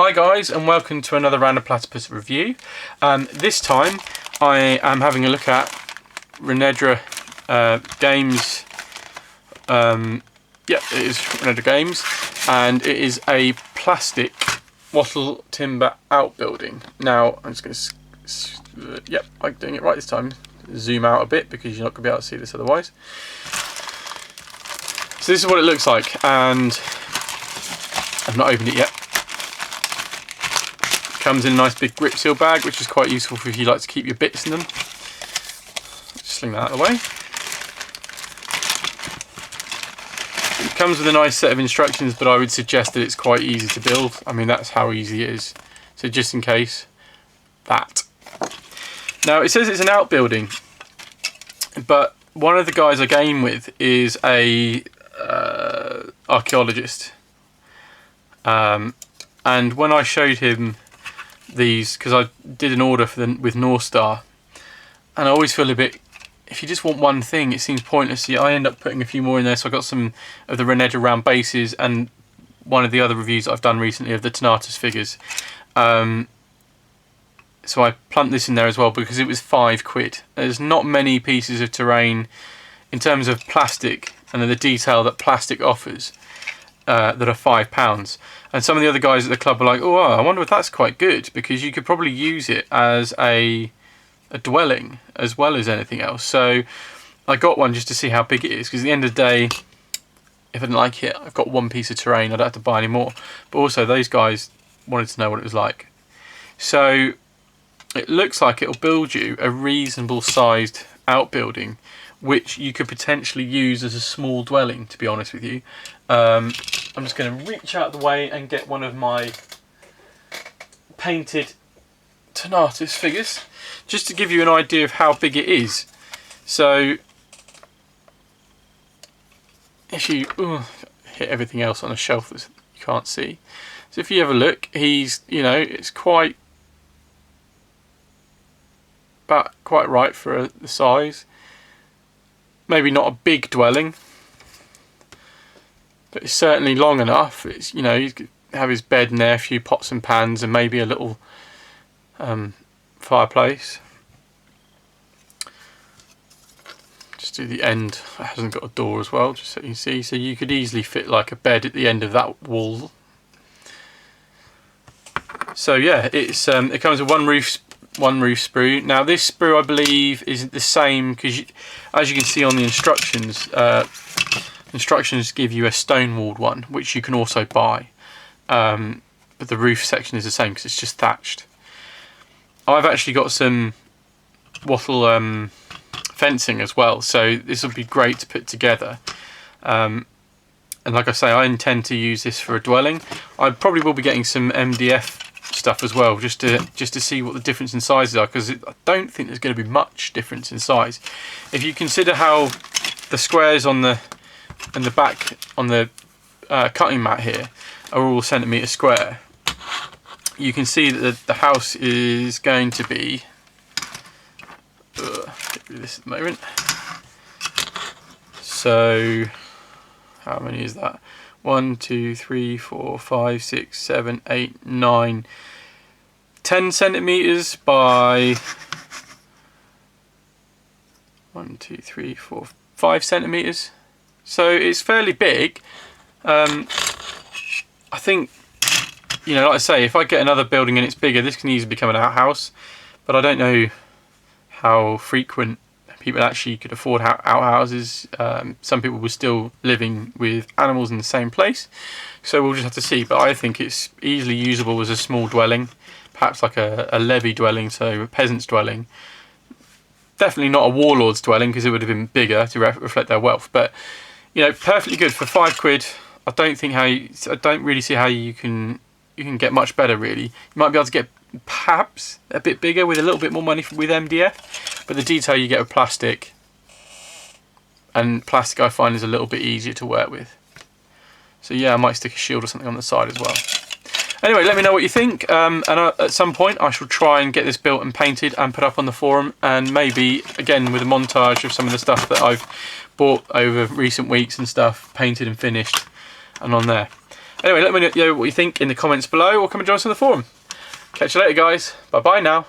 Hi guys, and welcome to another Random Platypus review. This time I am having a look at Renedra Games. Yeah, it is Renedra Games, and it is a plastic wattle timber outbuilding. Now I'm just going to, yep, I'm doing it right this time. Zoom out a bit because you're not going to be able to see this otherwise. So this is what it looks like, and I've not opened it yet. Comes in a nice big grip seal bag, which is quite useful for if you like to keep your bits in them. Just sling that out of the way. It comes with a nice set of instructions, but I would suggest that it's quite easy to build. I mean, that's how easy it is. So just in case, that. Now it says it's an outbuilding, but one of the guys I game with is a archaeologist, and when I showed him these, because I did an order for them with North Star, and I always feel a bit, if you just want one thing it seems pointless. I end up putting a few more in there, so I got some of the Renedra round bases and one of the other reviews that I've done recently of the Tenatus figures, so I plumped this in there as well because it was £5. There's not many pieces of terrain in terms of plastic and the detail that plastic offers that are £5. And some of the other guys at the club were like, oh, I wonder if that's quite good, because you could probably use it as a dwelling as well as anything else. So I got one just to see how big it is, because at the end of the day, if I didn't like it, I've got one piece of terrain, I don't have to buy any more. But also those guys wanted to know what it was like. So it looks like it'll build you a reasonable sized outbuilding, which you could potentially use as a small dwelling, to be honest with you. I'm just going to reach out the way and get one of my painted Tenatus figures, just to give you an idea of how big it is. So if you hit everything else on a shelf that you can't see, so if you have a look, he's, it's quite right for the size. Maybe not a big dwelling, but it's certainly long enough. It's, you could have his bed in there, a few pots and pans, and maybe a little fireplace. Just do the end. It hasn't got a door as well, just so you can see. So you could easily fit like a bed at the end of that wall. So yeah, it's it comes with one roof sprue. Now this sprue, I believe, isn't the same, because as you can see on the instructions, instructions give you a stone walled one, which you can also buy, but the roof section is the same because it's just thatched. I've actually got some wattle fencing as well, so this will be great to put together. And like I say, I intend to use this for a dwelling. I probably will be getting some MDF stuff as well, just to see what the difference in sizes are, because I don't think there's going to be much difference in size. If you consider how the squares on the back on the cutting mat here are all centimetre square, you can see that the house is going to be get rid of this at the moment. So how many is that? 1, 2, 3, 4, 5, 6, 7, 8, 9, 10 centimetres by 1, 2, 3, 4, 5 centimetres. So it's fairly big. I think, like I say, if I get another building and it's bigger, this can easily become an outhouse. But I don't know how frequent people actually could afford outhouses. Some people were still living with animals in the same place, so we'll just have to see. But I think it's easily usable as a small dwelling, perhaps like a levy dwelling, so a peasant's dwelling. Definitely not a warlord's dwelling, because it would have been bigger to reflect their wealth. But perfectly good for £5. I don't really see how you can get much better, really. You might be able to get perhaps a bit bigger with a little bit more money with MDF, but the detail you get with plastic, and plastic I find is a little bit easier to work with. So yeah, I might stick a shield or something on the side as well. Anyway, let me know what you think, and at some point I shall try and get this built and painted and put up on the forum, and maybe again with a montage of some of the stuff that I've bought over recent weeks and stuff, painted and finished, and on there. Anyway, let me know what you think in the comments below, or come and join us on the forum. Catch you later, guys. Bye bye now.